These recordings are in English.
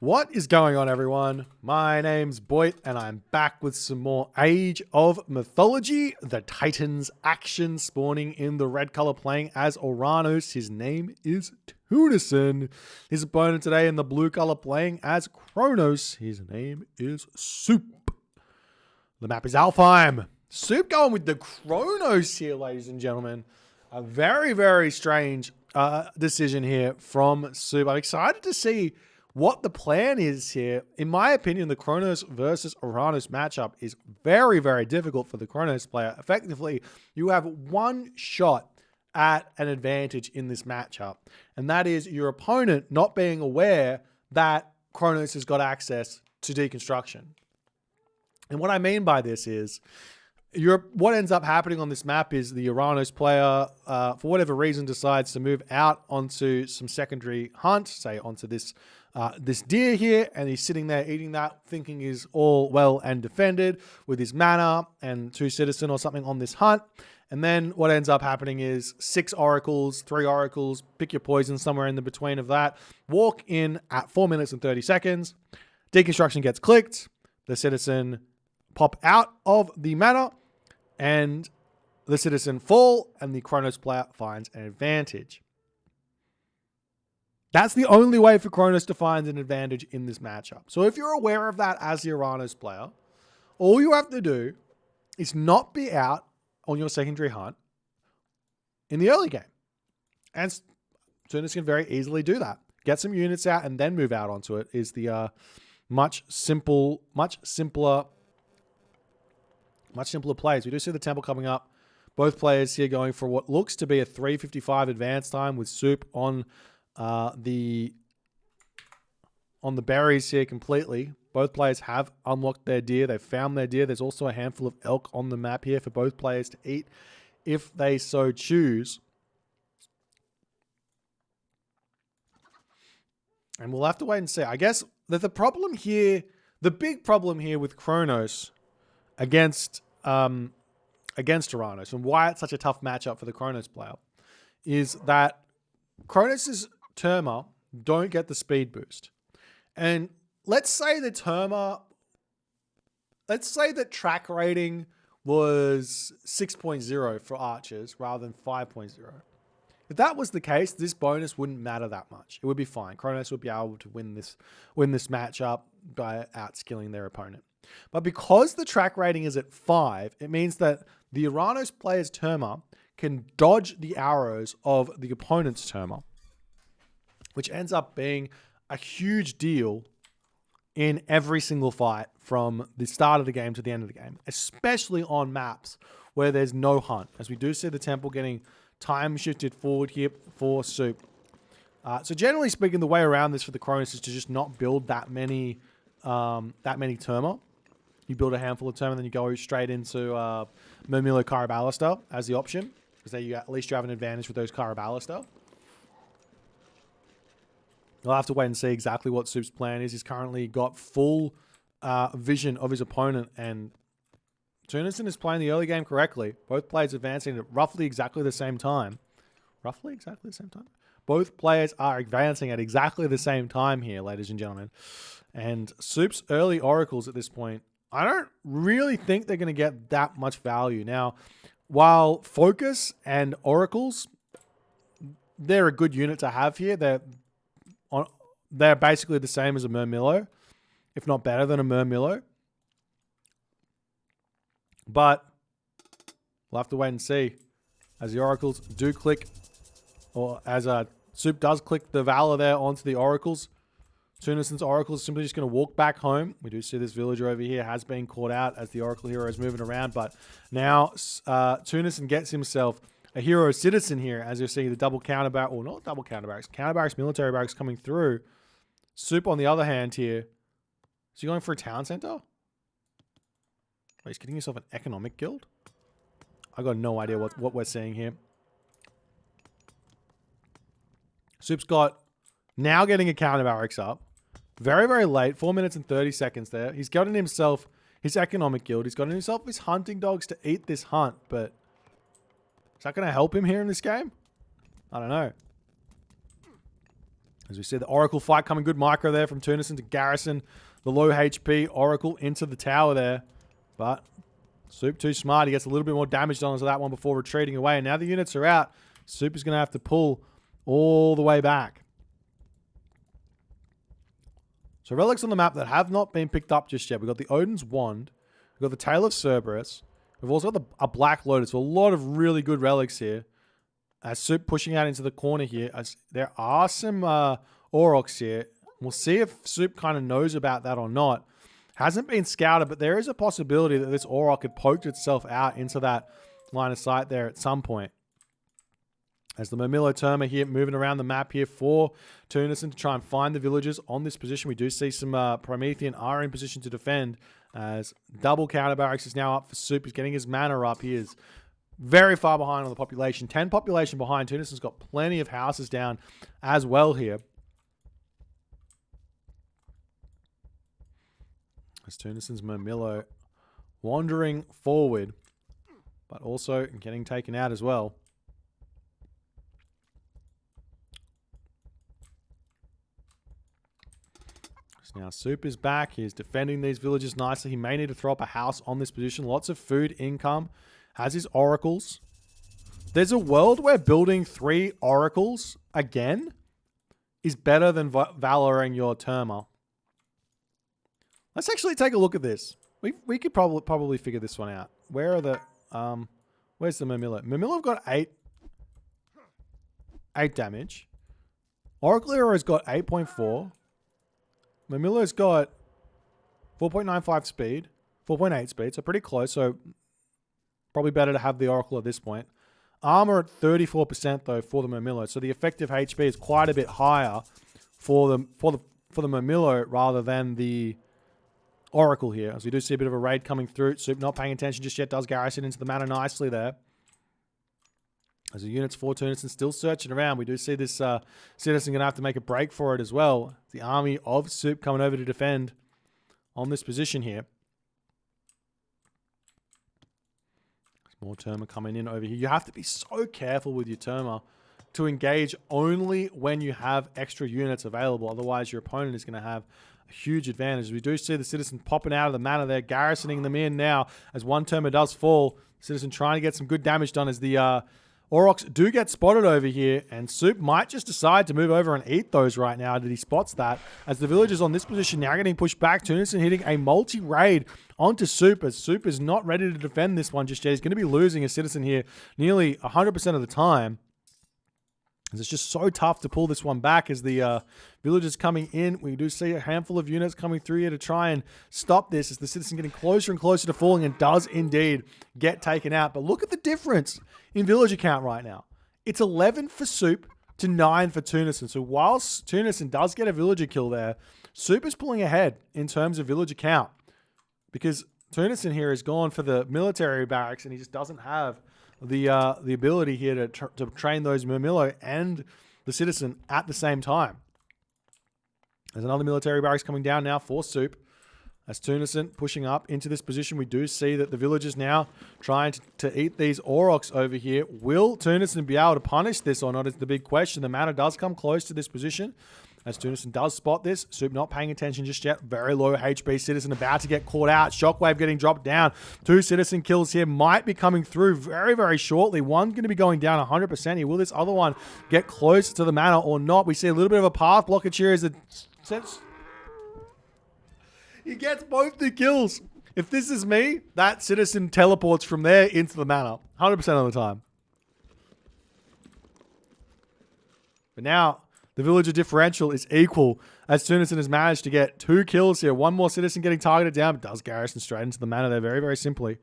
What is going on, everyone? My name's Boit, and I'm back with some more Age of Mythology. The Titans action spawning in the red color, playing as Oranos. His name is Tunison. His opponent today in the blue color, playing as Kronos. His name is Suppe. The map is Alfheim. Suppe going with the Kronos here, ladies and gentlemen. A very, very strange decision here from Suppe. I'm excited to see what the plan is here. In my opinion, the Kronos versus Oranos matchup is very, very difficult for the Kronos player. Effectively, you have one shot at an advantage in this matchup, and that is your opponent not being aware that Kronos has got access to deconstruction. And what I mean by this is, what ends up happening on this map is the Oranos player, for whatever reason, decides to move out onto some secondary hunt, say onto this deer here, and he's sitting there eating that, thinking he's all well and defended with his mana and 2 citizen or something on this hunt. And then what ends up happening is 6 oracles, 3 oracles, pick your poison somewhere in the between of that, walk in at 4 minutes and 30 seconds, deconstruction gets clicked, the citizen pop out of the mana, and the citizen fall, and the Kronos player finds an advantage. That's the only way for Kronos to find an advantage in this matchup. So if you're aware of that as the Oranos player, all you have to do is not be out on your secondary hunt in the early game. And Tunison can very easily do that. Get some units out and then move out onto it is the much simpler plays. We do see the temple coming up. Both players here going for what looks to be a 3:55 advance time, with Suppe on the berries here completely. Both players have unlocked their deer. They've found their deer. There's also a handful of elk on the map here for both players to eat if they so choose. And we'll have to wait and see. I guess that the big problem here with Kronos against Oranos, and why it's such a tough matchup for the Kronos player, is that Kronos' Terma don't get the speed boost. And let's say that track rating was 6.0 for archers rather than 5.0. If that was the case, this bonus wouldn't matter that much. It would be fine. Kronos would be able to win this matchup by outskilling their opponent. But because the track rating is at 5, it means that the Oranos player's Terma can dodge the arrows of the opponent's Terma, which ends up being a huge deal in every single fight from the start of the game to the end of the game, especially on maps where there's no hunt, as we do see the temple getting time shifted forward here for Suppe. So generally speaking, the way around this for the Kronos is to just not build that many Terma. You build a handful of Terma, then you go straight into Murmillo Caraballista as the option, because then at least you have an advantage with those Caraballista. I'll have to wait and see exactly what Suppe's plan is. He's currently got full vision of his opponent, and Tunison is playing the early game correctly. Both players advancing at roughly exactly the same time. Roughly exactly the same time? Both players are advancing at exactly the same time here, ladies and gentlemen. And Suppe's early oracles at this point, I don't really think they're going to get that much value. Now, while Focus and Oracles, they're a good unit to have here. They're basically the same as a Murmillo, if not better than a Murmillo. But we'll have to wait and see as the Oracles do click, or as Suppe does click the Valor there onto the Oracles. Tunison's Oracle is simply just going to walk back home. We do see this villager over here has been caught out as the Oracle hero is moving around, but now Tunison gets himself a hero citizen here, as you're seeing the double counter barracks, or not double counter barracks, military barracks coming through. Suppe, on the other hand here, is he going for a town center? Oh, he's getting himself an economic guild? I got no idea what we're seeing here. Suppe's got now getting a counter barracks up. Very, very late. 4 minutes and 30 seconds there. He's gotten himself his economic guild. He's gotten himself his hunting dogs to eat this hunt, but is that going to help him here in this game? I don't know. As we see the Oracle fight coming good micro there from Tunison to garrison the low HP Oracle into the tower there. But Suppe too smart. He gets a little bit more damage done onto that one before retreating away. And now the units are out. Suppe is going to have to pull all the way back. So relics on the map that have not been picked up just yet. We've got the Odin's Wand. We've got the Tail of Cerberus. We've also got a Black Lotus. So a lot of really good relics here. As Suppe pushing out into the corner here. As there are some Aurochs here. We'll see if Suppe kind of knows about that or not. Hasn't been scouted, but there is a possibility that this Auroch had poked itself out into that line of sight there at some point. As the Terma here moving around the map here for Tunison to try and find the villagers on this position. We do see some Promethean are in position to defend as double counter barracks is now up for Suppe. He's getting his mana up. He is very far behind on the population. 10 population behind. Tunison's got plenty of houses down as well here. As Tunison's Murmillo wandering forward, but also getting taken out as well. So now Suppe is back. He's defending these villages nicely. He may need to throw up a house on this position. Lots of food income. Has his oracles. There's a world where building 3 oracles again is better than valoring your Terma. Let's actually take a look at this. We could probably figure this one out. Where are the where's the Murmillo? Murmillo have got 8 damage. Oracle Hero has got 8.4. Murmillo's got 4.95 speed, 4.8 speed, so pretty close. So probably better to have the Oracle at this point. Armor at 34% though for the Murmillo, so the effective HP is quite a bit higher for the Murmillo rather than the Oracle here, as we do see a bit of a raid coming through. Suppe not paying attention just yet, does garrison into the mana nicely there. As the units for Tunison still searching around, we do see this citizen going to have to make a break for it as well. The army of Suppe coming over to defend on this position here. There's more Terma coming in over here. You have to be so careful with your Terma to engage only when you have extra units available. Otherwise, your opponent is going to have a huge advantage. We do see the citizen popping out of the mana there, garrisoning them in now as one Terma does fall. Citizen trying to get some good damage done as the Aurochs do get spotted over here, and Suppe might just decide to move over and eat those right now that he spots that. As the villagers on this position now getting pushed back, Tunison hitting a multi-raid onto Suppe, as Suppe is not ready to defend this one just yet. He's going to be losing a citizen here nearly 100% of the time. It's just so tough to pull this one back as the villagers coming in. We do see a handful of units coming through here to try and stop this as the citizen getting closer and closer to falling and does indeed get taken out. But look at the difference in villager count right now. It's 11 for Suppe to 9 for Tunison. So whilst Tunison does get a villager kill there, Suppe is pulling ahead in terms of villager count because Tunison here has gone for the military barracks and he just doesn't have the ability here to train those Murmillo and the citizen at the same time. There's another military barracks coming down now for Suppe. As Tunison pushing up into this position, we do see that the villagers now trying to eat these Aurochs over here. Will Tunison be able to punish this or not is the big question. The mana does come close to this position. As Tunison does spot this, Suppe not paying attention just yet. Very low HP citizen about to get caught out. Shockwave getting dropped down. 2 citizen kills here might be coming through very, very shortly. One's going to be going down 100% here. Will this other one get close to the mana or not? We see a little bit of a path blockage here as the he gets both the kills. If this is me, that citizen teleports from there into the mana 100% of the time. But now the villager differential is equal as Tunison has managed to get 2 kills here. One more citizen getting targeted down, but does garrison straight into the mana there very, very simply.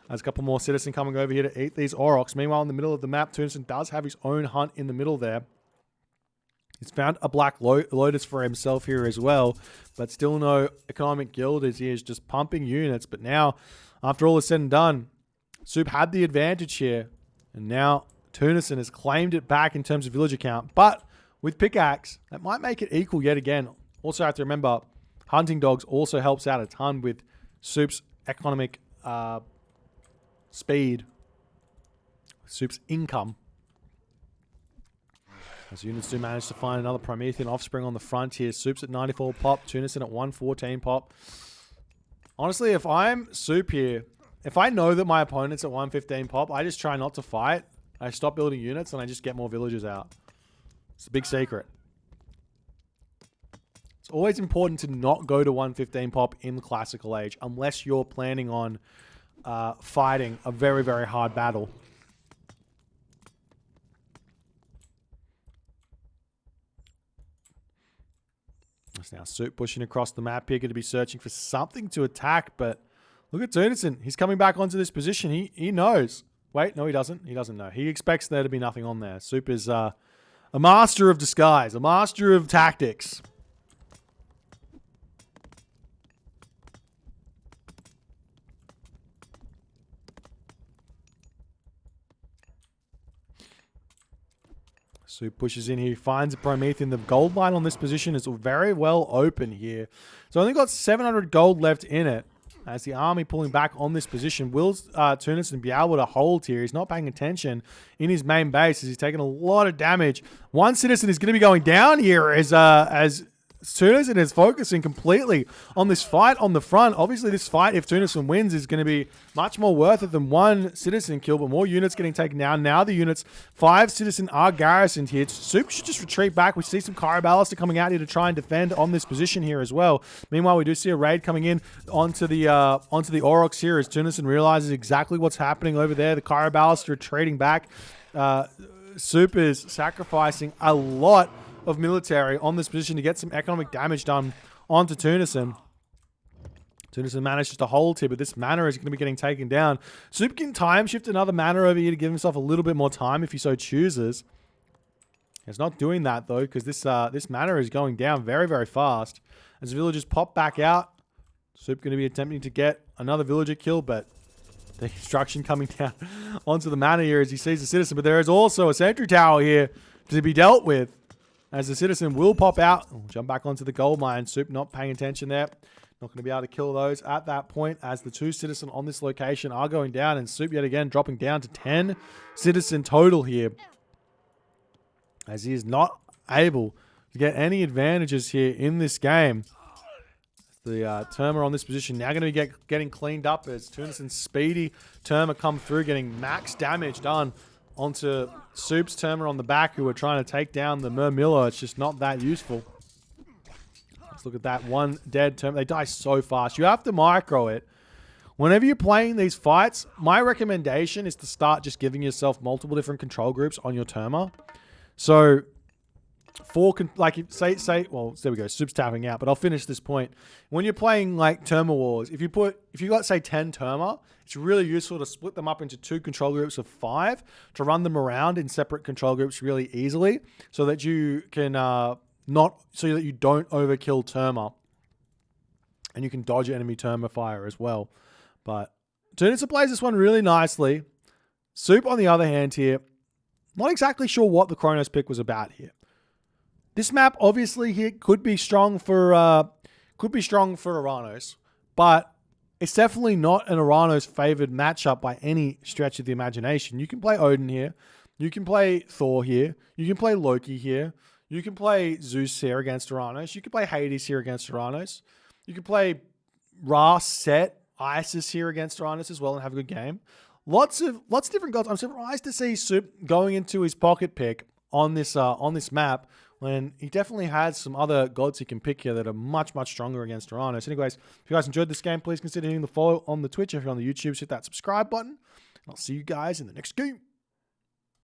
There's a couple more citizen coming over here to eat these Aurochs. Meanwhile, in the middle of the map, Tunison does have his own hunt in the middle there. He's found a Black Lotus for himself here as well, but still no economic guild as he is just pumping units. But now, after all is said and done, Suppe had the advantage here, and now Tunison has claimed it back in terms of villager count. But with pickaxe, that might make it equal yet again. Also have to remember, hunting dogs also helps out a ton with Suppe's economic speed, Suppe's income. As units do manage to find another Promethean offspring on the front here. Soup's at 94 pop. Tunison at 114 pop. Honestly, if I'm Soup here, if I know that my opponent's at 115 pop, I just try not to fight. I stop building units and I just get more villagers out. It's a big secret. It's always important to not go to 115 pop in the Classical Age unless you're planning on fighting a very, very hard battle. It's now Soup pushing across the map here, going to be searching for something to attack, but look at Tunison. He's coming back onto this position. He knows. Wait, no, he doesn't. He doesn't know. He expects there to be nothing on there. Soup is a master of disguise, a master of tactics. Soup pushes in here. He finds a Promethean. The gold mine on this position is very well open here. So only got 700 gold left in it. As the army pulling back on this position, will Tunison be able to hold here? He's not paying attention in his main base as he's taking a lot of damage. One citizen is going to be going down here as Tunison is focusing completely on this fight on the front. Obviously, this fight, if Tunison wins, is going to be much more worth it than one citizen kill, but more units getting taken down. Now the units, 5 citizen are garrisoned here. Soup should just retreat back. We see some Kyriballister coming out here to try and defend on this position here as well. Meanwhile, we do see a raid coming in onto the Aurochs here as Tunison realizes exactly what's happening over there. The Kyriballister retreating back. Soup is sacrificing a lot of military on this position to get some economic damage done onto Tunison. Tunison manages to hold here, but this mana is going to be getting taken down. Soup can time shift another mana over here to give himself a little bit more time if he so chooses. He's not doing that though, because this mana is going down very, very fast. As villagers pop back out, Soup going to be attempting to get another villager kill, but the construction coming down onto the mana here as he sees the citizen. But there is also a sentry tower here to be dealt with. As the citizen will pop out. We'll jump back onto the gold mine. Soup not paying attention there. Not going to be able to kill those at that point as the 2 citizen on this location are going down. And Soup yet again dropping down to 10 citizen total here. As he is not able to get any advantages here in this game. The Terma on this position now going to be getting cleaned up as Tunison's speedy Terma come through, getting max damage done onto Soup's Terma on the back, who are trying to take down the Murmillo. It's just not that useful. Let's look at that one dead Terma. They die so fast. You have to micro it. Whenever you're playing these fights, my recommendation is to start just giving yourself multiple different control groups on your Terma. So, well, there we go. Soup's tapping out, but I'll finish this point. When you're playing like Terma Wars, if you got say 10 Terma, it's really useful to split them up into 2 control groups of 5 to run them around in separate control groups really easily, so that you can so that you don't overkill Terma, and you can dodge enemy Terma fire as well. But Tunison plays this one really nicely. Soup, on the other hand, here, not exactly sure what the Kronos pick was about here. This map obviously here could be strong for Oranos, but it's definitely not an Oranos favored matchup by any stretch of the imagination. You can play Odin here, you can play Thor here, you can play Loki here, you can play Zeus here against Oranos, you can play Hades here against Oranos, you can play Ra, Set, Isis here against Oranos as well and have a good game. Lots of different gods. I'm surprised to see Soup going into his pocket pick on this map, when he definitely has some other gods he can pick here that are much, much stronger against Oranos. Anyways, if you guys enjoyed this game, please consider hitting the follow on the Twitch. If you're on the YouTube, hit that subscribe button. I'll see you guys in the next game.